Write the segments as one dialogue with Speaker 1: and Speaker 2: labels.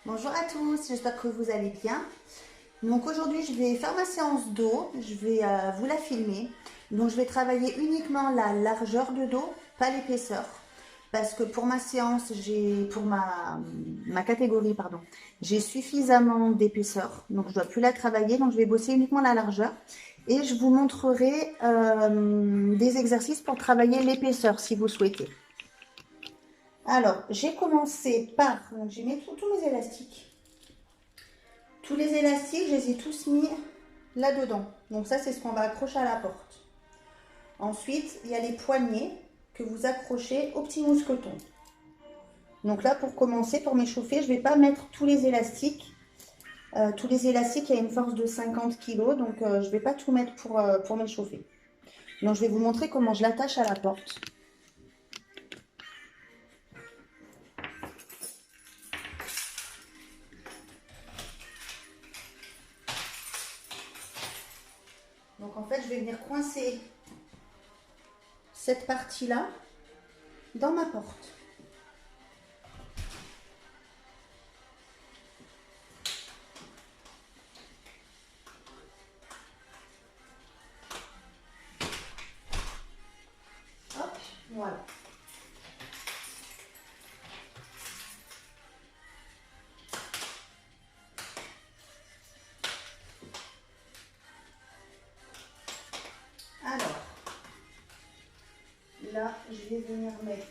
Speaker 1: Bonjour à tous, j'espère que vous allez bien. Donc aujourd'hui je vais faire ma séance dos, je vais vous la filmer. Donc je vais travailler uniquement la largeur de dos, pas l'épaisseur. Parce que pour ma séance, pour ma catégorie, pardon, j'ai suffisamment d'épaisseur. Donc je ne dois plus la travailler, donc je vais bosser uniquement la largeur. Et je vous montrerai des exercices pour travailler l'épaisseur si vous souhaitez. Alors, j'ai commencé par, donc j'ai mis tous mes élastiques. Tous les élastiques, je les ai tous mis là-dedans. Donc ça, c'est ce qu'on va accrocher à la porte. Ensuite, il y a les poignets que vous accrochez au petit mousqueton. Donc là, pour commencer, pour m'échauffer, je ne vais pas mettre tous les élastiques. Tous les élastiques, il y a une force de 50 kg, donc je ne vais pas tout mettre pour m'échauffer. Donc je vais vous montrer comment je l'attache à la porte. Donc en fait, je vais venir coincer cette partie-là dans ma porte. Hop, voilà. Alors, là, je vais venir mettre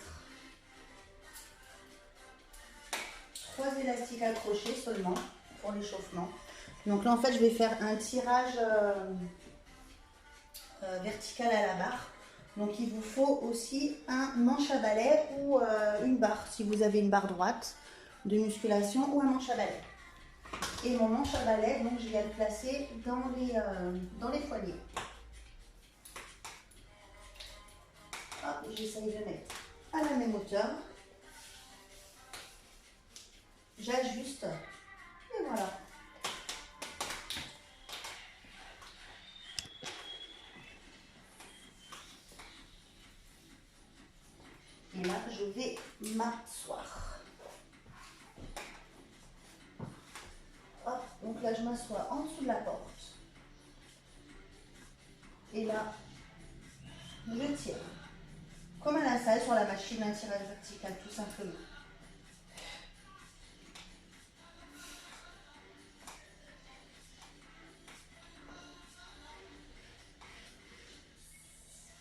Speaker 1: 3 élastiques accrochés seulement pour l'échauffement. Donc là, en fait, je vais faire un tirage vertical à la barre. Donc il vous faut aussi un manche à balai ou une barre, si vous avez une barre droite de musculation ou un manche à balai. Et mon manche à balai, donc je vais le placer dans les poignets. Hop, j'essaye de mettre à la même hauteur. J'ajuste et voilà. Et là, je vais m'asseoir. Hop, donc là, je m'assois en dessous de la porte. Et là, je tire. Comme à la salle sur la machine à tirage vertical, tout simplement.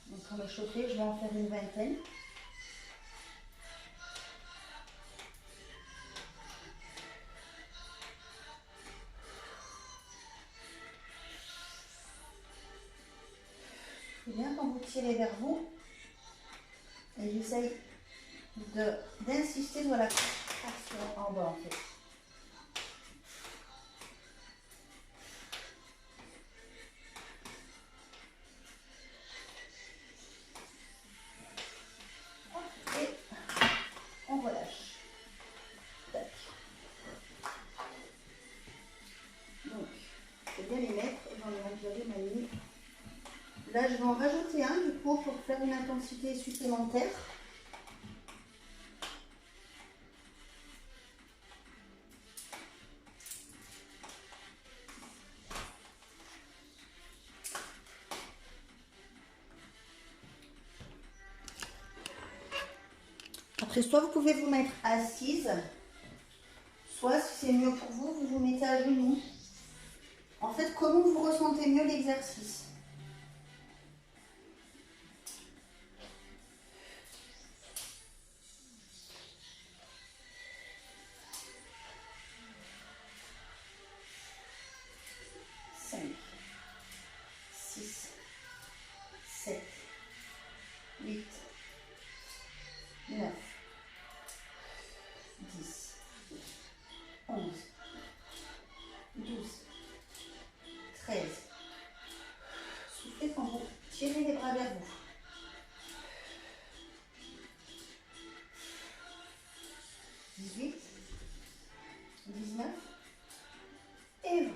Speaker 1: Donc pour m'échauffer, je vais en faire une vingtaine. C'est bien quand vous tirez vers vous. Et j'essaye d'insister sur la contraction en bas en fait. Et on relâche. Tac. Donc, je vais bien les mettre. J'en ai récupéré ma ligne. Là, je vais en rajouter un du coup pour faire une intensité supplémentaire. Après, soit vous pouvez vous mettre assise, soit si c'est mieux pour vous, vous vous mettez à genoux. En fait, comment vous ressentez mieux l'exercice? Cinq, 6, 7, 8, 9, 10, 11, 12, 13. Soufflez quand vous tirez les bras vers vous. 18, 19 et 20.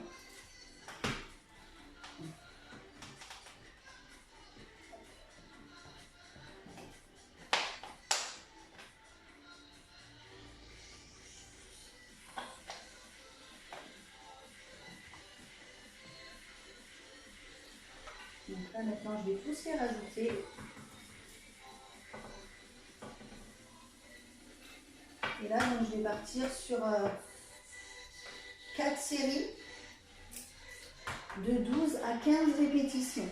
Speaker 1: Là maintenant je vais tous les rajouter. Et là donc je vais partir sur 4 séries de 12 à 15 répétitions.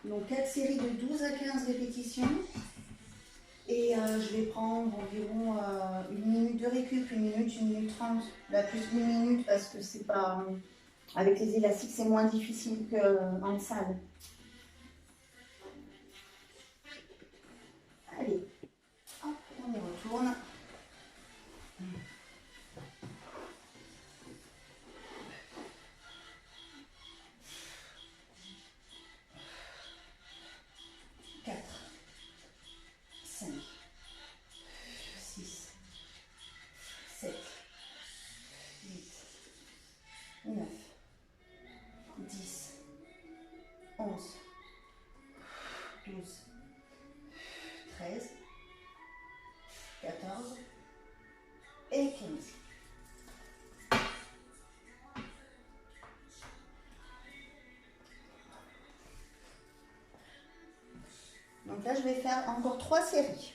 Speaker 1: Donc 4 séries de 12 à 15 répétitions. Et je vais prendre environ 1 minute de récup, 1 minute 30. Là plus 1 minute parce que c'est pas... avec les élastiques c'est moins difficile qu'en salle. Allez, hop, on y retourne. Et 15. Donc là, je vais faire encore 3 séries.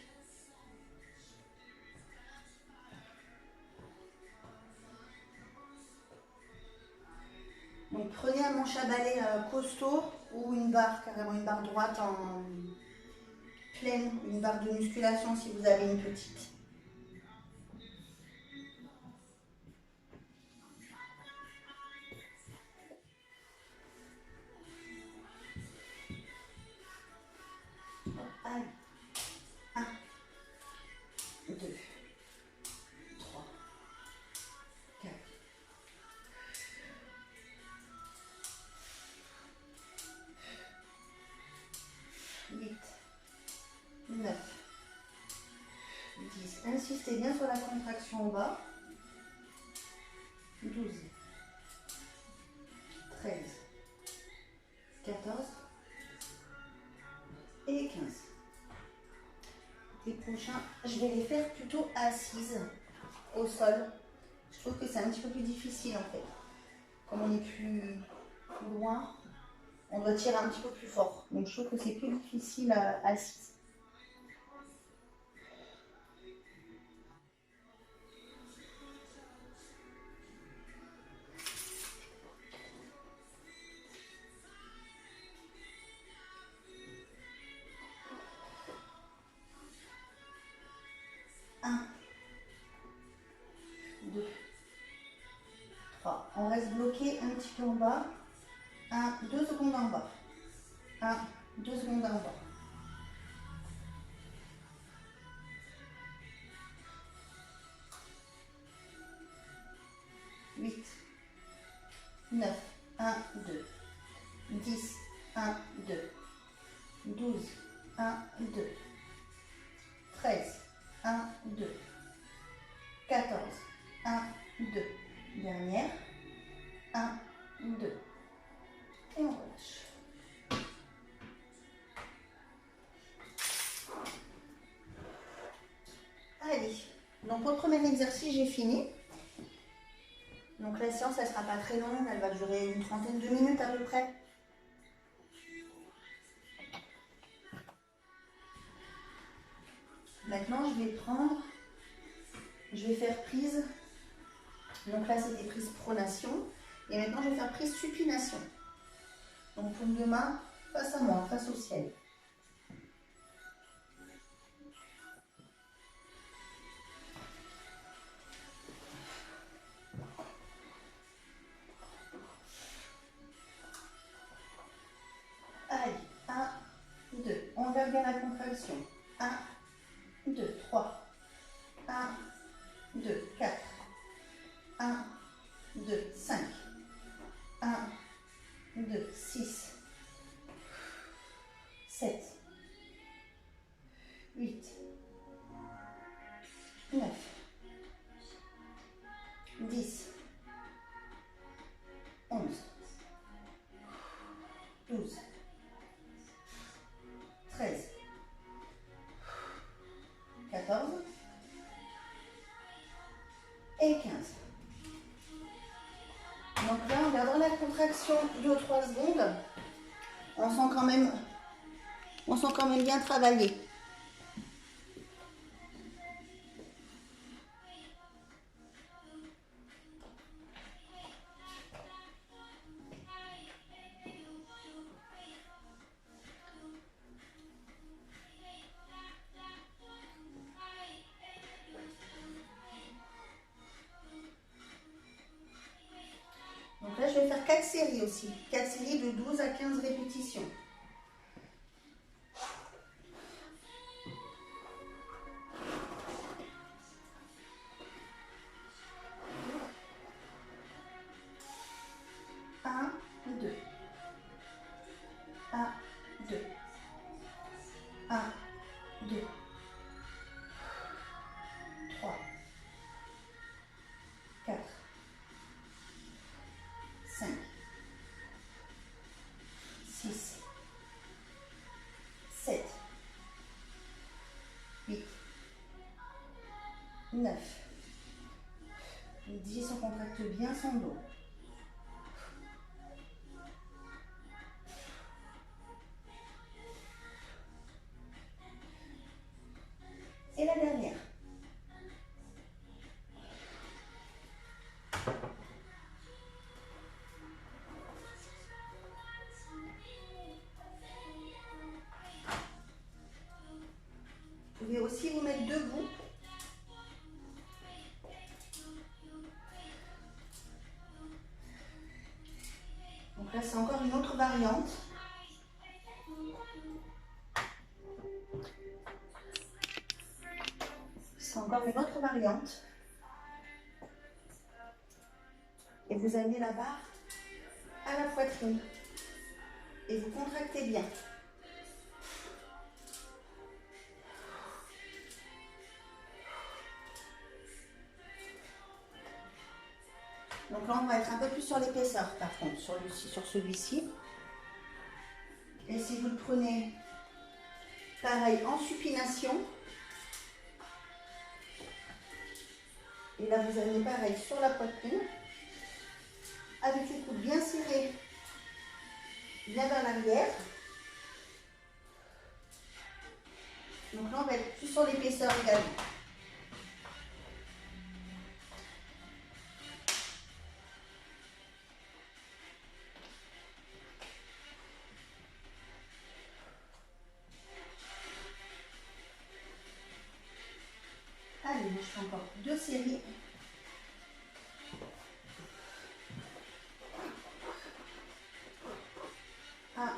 Speaker 1: Donc prenez un manche à balai costaud ou une barre, carrément une barre droite en pleine, une barre de musculation si vous avez une petite. Allez, 1, 2, 3, 4, 8, 9, 10. Insistez bien sur la contraction au bas. 12, 13, 14 et 15. Les prochains, je vais les faire plutôt assises au sol. Je trouve que c'est un petit peu plus difficile en fait. Comme on est plus loin, on doit tirer un petit peu plus fort. Donc je trouve que c'est plus difficile assise. On reste bloqué un petit peu en bas. 1, 2 secondes en bas. 1, 2 secondes en bas. 8, 9, 1, 2. 10, 1, 2. 12, 1, 2. 13, 1, 2. 14, 1, 2. Dernière. 1, 2. Et on relâche. Allez, donc pour le premier exercice, j'ai fini. Donc la séance, elle ne sera pas très longue, elle va durer une trentaine de minutes à peu près. Maintenant, je vais faire prise. Donc là, c'était prise pronation. Et maintenant, je vais faire prise supination. Donc paume de main face à moi, face au ciel. Allez, 1, 2. On regarde bien la contraction. 1, 2, 3. 1, 2, 4. 1, 2, 5. 1, 2, 6. 7. 8. 9. 10. 11. 12. 13. 14. répétition, 2-3 secondes. On sent quand même bien travailler. Donc là, je vais faire 4 séries aussi. 4 séries de 12 à 15 répétitions. Un, 2. 1, 2. 1, 2. 3. 4. 5. 6. 7. 8. 9. 10, on contracte bien son dos. Et la dernière. Vous pouvez aussi vous mettre debout. Donc là, c'est encore une autre variante. C'est encore une autre variante. Et vous amenez la barre à la poitrine. Et vous contractez bien. Donc là, on va être un peu plus sur l'épaisseur, par contre, sur celui-ci. Et si vous le prenez, pareil, en supination. Et là, vous amenez pareil sur la poitrine. Avec les coudes bien serrés, bien vers l'arrière. Donc là, on va être plus sur l'épaisseur également. Allez, je fais encore 2 séries. Un,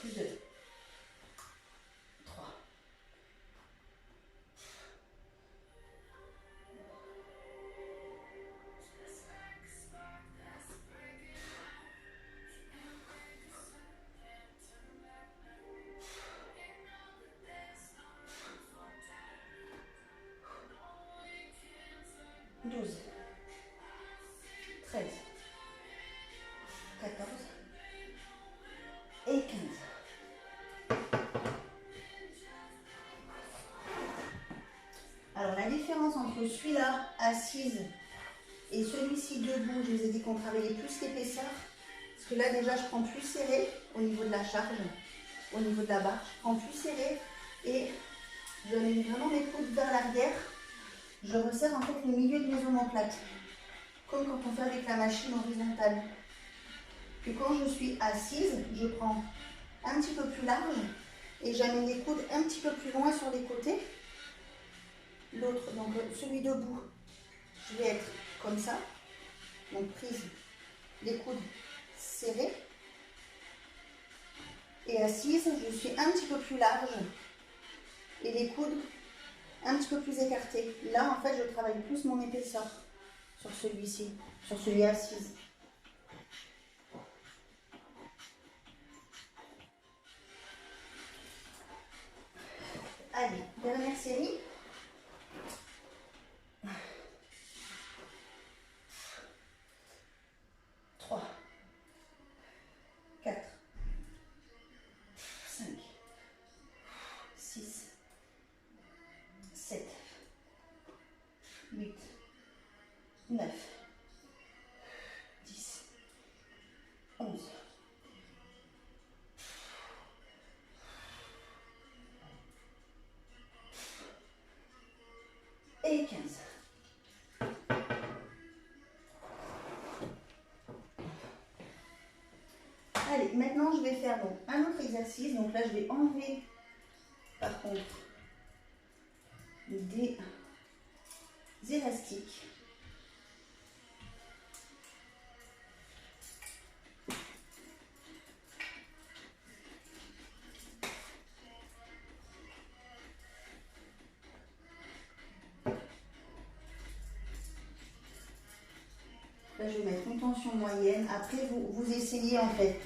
Speaker 1: 2, 3. 12, 13, 14 et 15. Alors la différence entre celui-là assise et celui-ci debout, je vous ai dit qu'on travaillait plus l'épaisseur. Parce que là déjà je prends plus serré au niveau de la charge, au niveau de la barre. Je prends plus serré et je mets vraiment mes coudes vers l'arrière. Je resserre en fait le milieu de mes omoplates, comme quand on fait avec la machine horizontale. Puis quand je suis assise, je prends un petit peu plus large et j'amène les coudes un petit peu plus loin sur les côtés. L'autre, donc celui debout, je vais être comme ça, donc prise, les coudes serrés. Et assise, je suis un petit peu plus large et les coudes un petit peu plus écartés. Là, en fait, je travaille plus mon épaisseur sur celui-ci, sur celui assise. Allez, dernière série. Trois, 4, 5, 6, 7, 8, 9, 11 et 15. Allez, maintenant je vais faire donc un autre exercice. Donc là, je vais enlever par contre des élastiques. Là, je vais mettre une tension moyenne. Après, vous essayez en fait.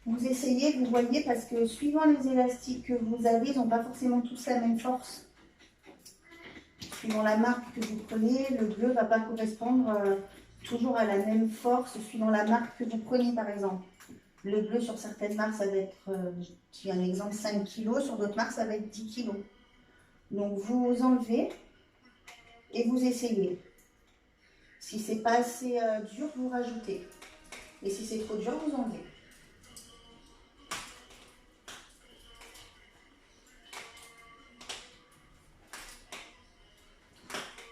Speaker 1: Vous essayez, vous voyez, parce que suivant les élastiques que vous avez, ils n'ont pas forcément tous la même force. Suivant la marque que vous prenez, le bleu ne va pas correspondre toujours à la même force suivant la marque que vous prenez par exemple. Le bleu sur certaines marques, ça va être, je dis un exemple, 5 kg, sur d'autres marques, ça va être 10 kg. Donc vous enlevez et vous essayez. Si c'est pas assez dur, vous rajoutez. Et si c'est trop dur, vous enlevez.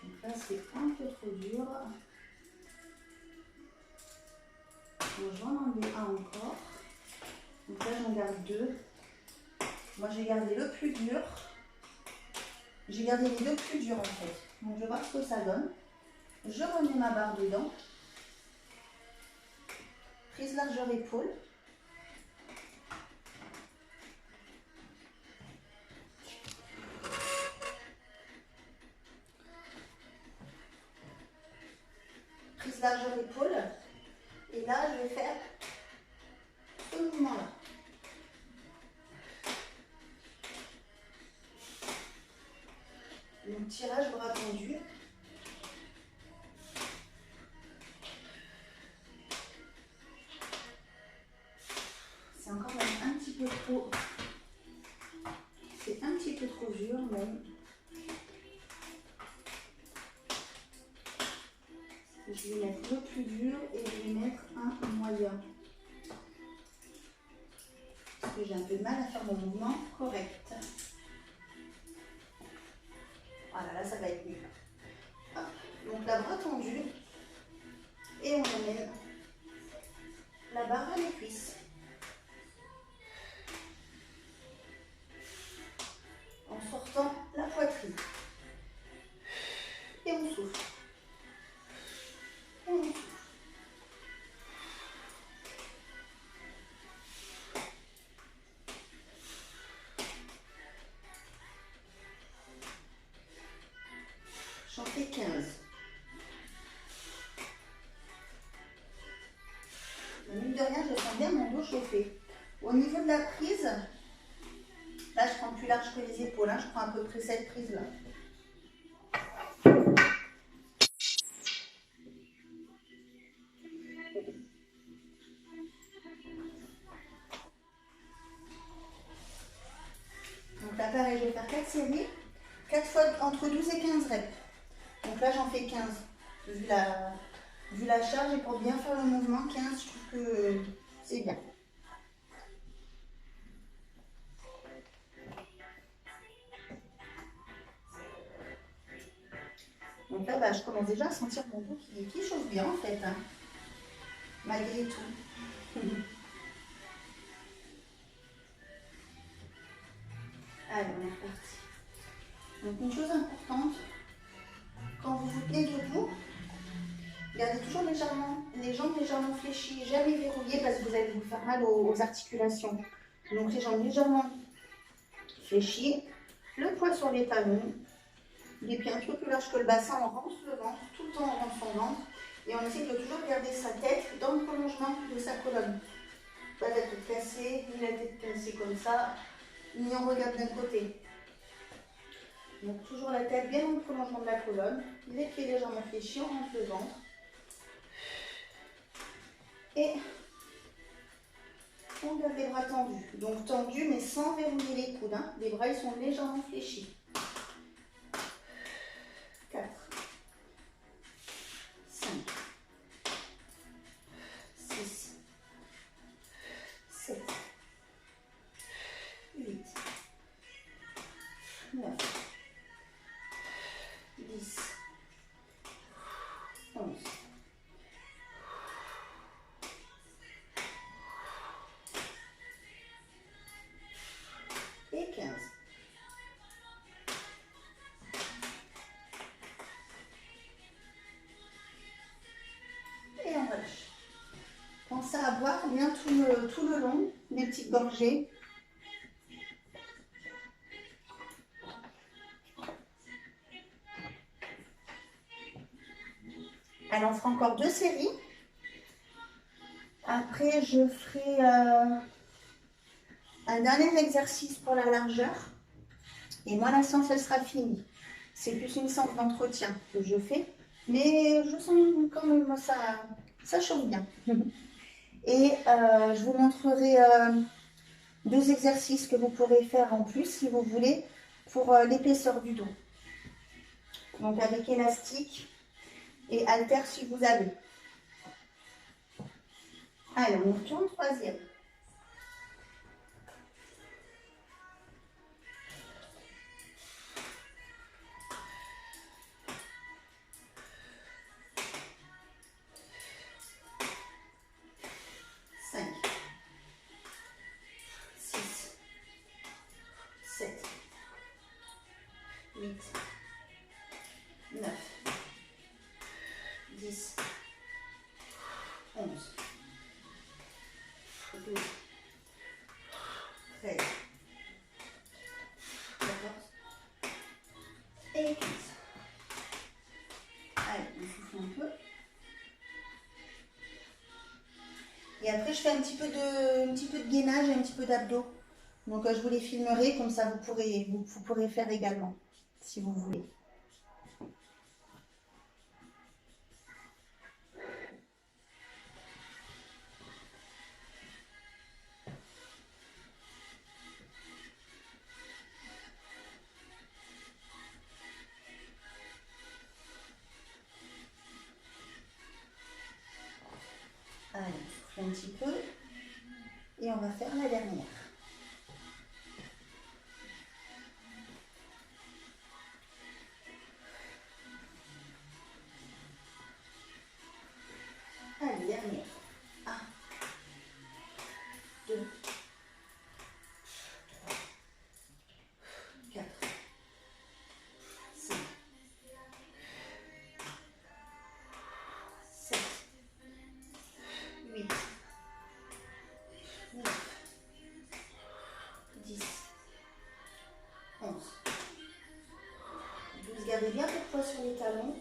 Speaker 1: Donc là, c'est un peu trop dur. Donc, je vais en enlever un encore. Donc là, j'en garde deux. Moi, j'ai gardé le plus dur. J'ai gardé les deux plus durs en fait. Donc, je vais voir ce que ça donne. Je remets ma barre dedans. Prise largeur épaule. Prise largeur épaule. Et là, je vais faire ce mouvement-là. Donc, tirage bras tendu. C'est encore même un petit peu trop. C'est un petit peu trop dur même. Je vais mettre le plus dur et je vais mettre un moyen. Parce que j'ai un peu de mal à faire mon mouvement correct. Voilà, là ça va être mieux. Hop. Donc la bras tendu. Et on amène la barre à les cuisses. En sortant la poitrine. Et on souffle. Et on souffle. J'en fais 15. Mine de rien, je sens bien mon dos chauffer. Au niveau de la prise, là je prends plus large que les épaules. Je prends à peu près cette prise là. Donc là pareil, je vais faire 4 séries. 4 fois entre 12 et 15 reps. Donc là j'en fais 15. Vu la charge et pour bien faire le mouvement, 15, je trouve que c'est bien. Donc là, je commence déjà à sentir mon dos qui chauffe bien en fait, hein, malgré tout. Allez, on est reparti. Donc une chose importante, quand vous vous tenez debout, gardez toujours les jambes légèrement fléchies, jamais verrouillées parce que vous allez vous faire mal aux articulations. Donc les jambes légèrement fléchies, le poids sur les talons, les pieds un peu plus larges que le bassin, on rentre le ventre, tout le temps on rentre son ventre. Et on essaie de toujours garder sa tête dans le prolongement de sa colonne. Pas la tête cassée, ni la tête cassée comme ça, ni on regarde d'un côté. Donc toujours la tête bien dans le prolongement de la colonne, les pieds légèrement fléchis, on rentre le ventre. Et on garde les bras tendus. Donc tendus mais sans verrouiller les coudes. Hein. Les bras ils sont légèrement fléchis. 4, 5, 6, bien tout le long, des petites gorgées. Alors, on fera encore 2 séries. Après, je ferai un dernier exercice pour la largeur. Et moi, la séance, elle sera finie. C'est plus une séance d'entretien que je fais. Mais je sens quand même ça chauffe bien. Et je vous montrerai 2 exercices que vous pourrez faire en plus, si vous voulez, pour l'épaisseur du dos. Donc, avec élastique et haltère si vous avez. Allez, on retourne 3e. Et après, je fais un petit peu de gainage et un petit peu d'abdos. Donc, je vous les filmerai, comme ça, vous pourrez faire également, si vous voulez. Allez, on souffle un petit peu. Et on va faire la dernière. Allez, dernière. 1, 2, 3, 4, 5, 7, 8, 9, 10, 11, 12. Gardez bien votre poids sur les talons.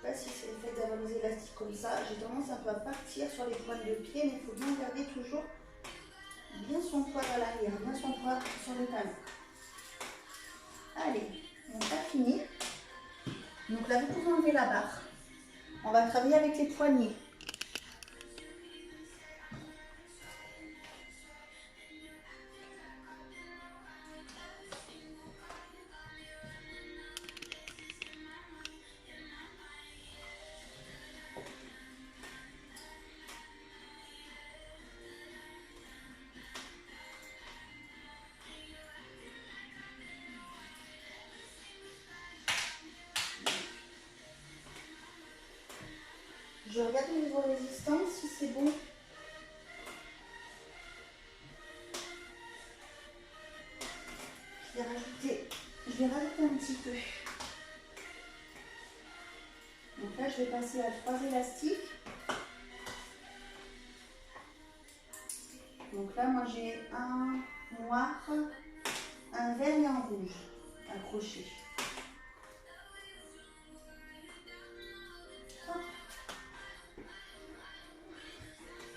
Speaker 1: Je ne sais pas si c'est le fait d'avoir les élastiques comme ça. J'ai tendance un peu à partir sur les pointes de pied, mais il faut bien garder toujours bien son poids à l'arrière, bien son poids sur les talons. Allez, on a fini. Donc là, vous pouvez enlever la barre. On va travailler avec les poignets. Je regarde au niveau résistance si c'est bon. Je vais rajouter un petit peu. Donc là, je vais passer à 3 élastiques. Donc là, moi j'ai un noir, un vert et un rouge accroché.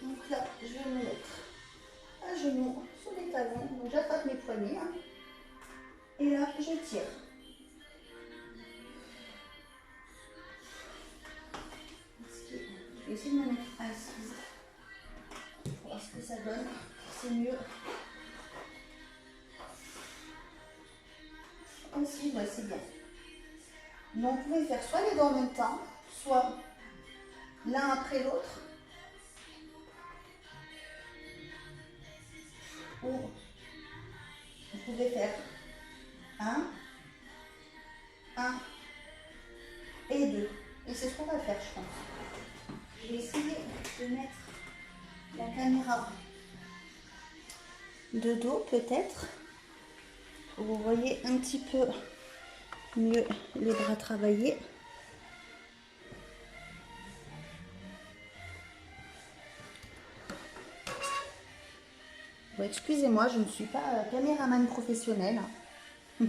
Speaker 1: Donc là, je vais me mettre à genoux sur les talons. Donc j'attrape mes poignets. Hein. Et là, je tire. Je vais essayer de me mettre assise. Pour voir ce que ça donne. C'est mieux. Aussi, ouais, c'est bien. Donc vous pouvez faire soit les deux en même temps, soit l'un après l'autre. Ou vous pouvez faire 1 et 2. Et c'est ce qu'on va faire, je pense. Je vais essayer de mettre la caméra de dos, peut-être. Vous voyez un petit peu mieux les bras travailler. Bon, excusez-moi, je ne suis pas caméraman professionnel. Et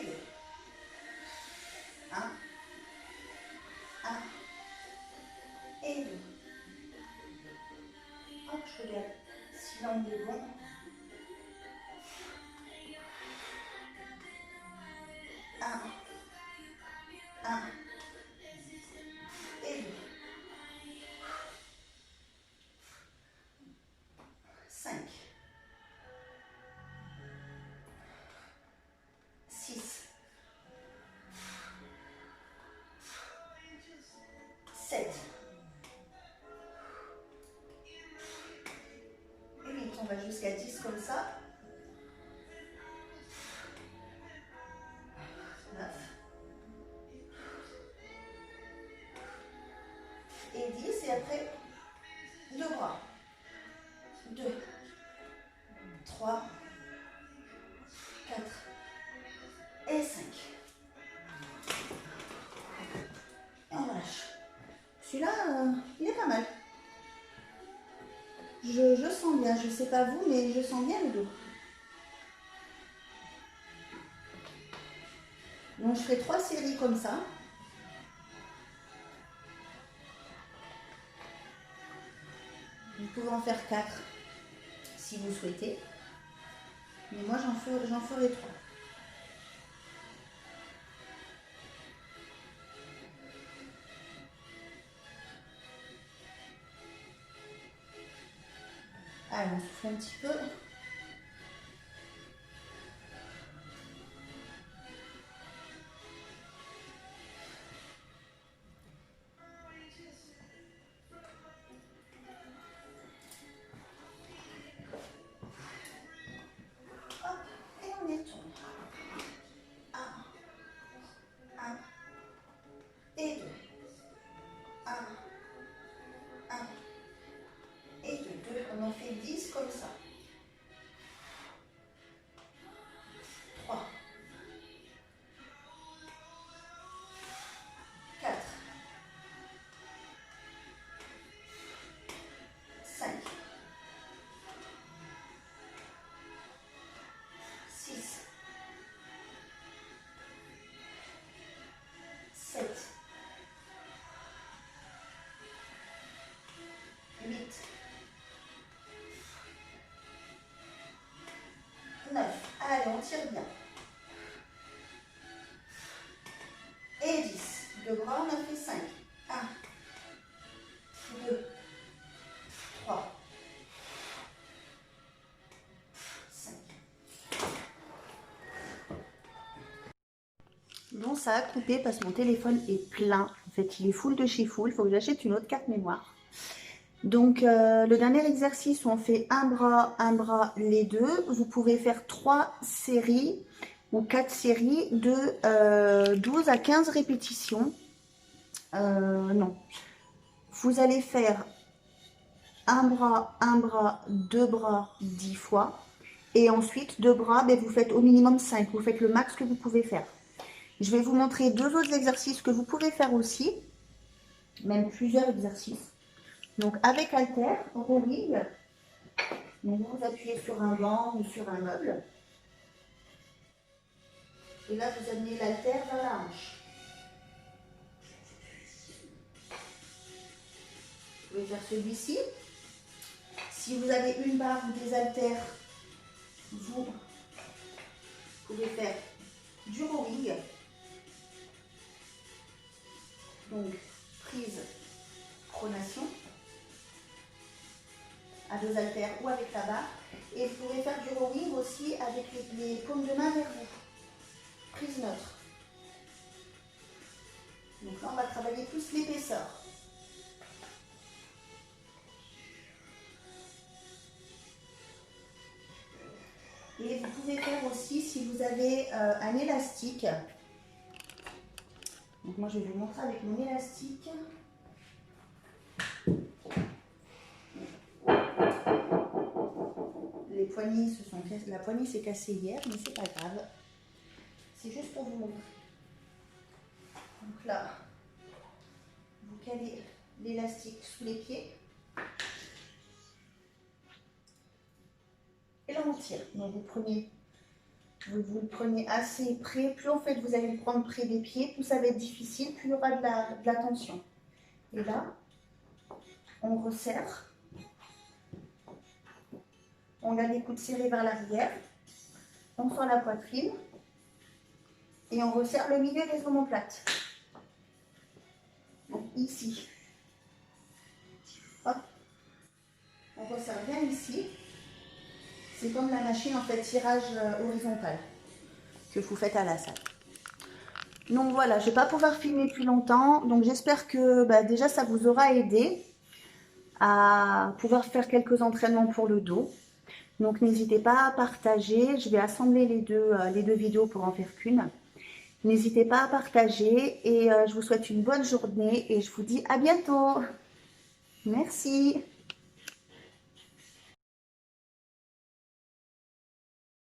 Speaker 1: deux. Un, et deux. Hop, je regarde si l'angle est bon. Un et deux. 5, 6, 7, 8, on va jusqu'à 10 comme ça. 9 et 10 et après deux bras. 2, 3, 4 et 5. Et on relâche. Celui-là, il est pas mal. Je sens bien, je ne sais pas vous, mais je sens bien le dos. Donc je ferai 3 séries comme ça. Vous pouvez en faire 4 si vous souhaitez. Mais moi j'en ferai 3. Allez, on souffle un petit peu. Hop, et on détourne. 1 et 2. 1 et 2. On en fait 10 comme ça. 3, 4, 5, 6, 7, 8, 9. Allez, on tire bien. Et 10. Deux bras, on a fait 5. 1, 2, 3, 5. Bon, ça a coupé parce que mon téléphone est plein. En fait, il est full de chez full. Il faut que j'achète une autre carte mémoire. Donc, le dernier exercice, on fait un bras, les deux. Vous pouvez faire 3 séries ou 4 séries de 12 à 15 répétitions. Non. Vous allez faire un bras, 2 bras 10 fois. Et ensuite, 2 bras, ben, vous faites au minimum 5. Vous faites le max que vous pouvez faire. Je vais vous montrer 2 autres exercices que vous pouvez faire aussi. Même plusieurs exercices. Donc, avec haltère, rowing. Donc, vous appuyez sur un banc ou sur un meuble. Et là, vous amenez l'haltère vers la hanche. Vous pouvez faire celui-ci. Si vous avez une barre ou des haltères, vous pouvez faire du rowing. Donc, prise, pronation, à 2 haltères ou avec la barre. Et vous pouvez faire du rowing aussi avec les paumes de main vers vous. Prise neutre. Donc là, on va travailler plus l'épaisseur. Et vous pouvez faire aussi si vous avez un élastique. Donc moi, je vais vous montrer avec mon élastique. Les poignées se sont cassées. La poignée s'est cassée hier, mais c'est pas grave. C'est juste pour vous montrer. Donc là, vous calez l'élastique sous les pieds. Et là, on tire. Donc vous le prenez assez près. Plus en fait vous allez le prendre près des pieds, plus ça va être difficile, plus il y aura de la tension. Et là, on resserre. On a les coudes serrés vers l'arrière. On sort la poitrine. Et on resserre le milieu des omoplates. Donc ici. Hop. On resserre bien ici. C'est comme la machine en fait tirage horizontal que vous faites à la salle. Donc voilà, je ne vais pas pouvoir filmer plus longtemps. Donc j'espère que déjà ça vous aura aidé à pouvoir faire quelques entraînements pour le dos. Donc n'hésitez pas à partager. Je vais assembler les deux vidéos pour en faire qu'une. N'hésitez pas à partager et je vous souhaite une bonne journée et je vous dis à bientôt. Merci.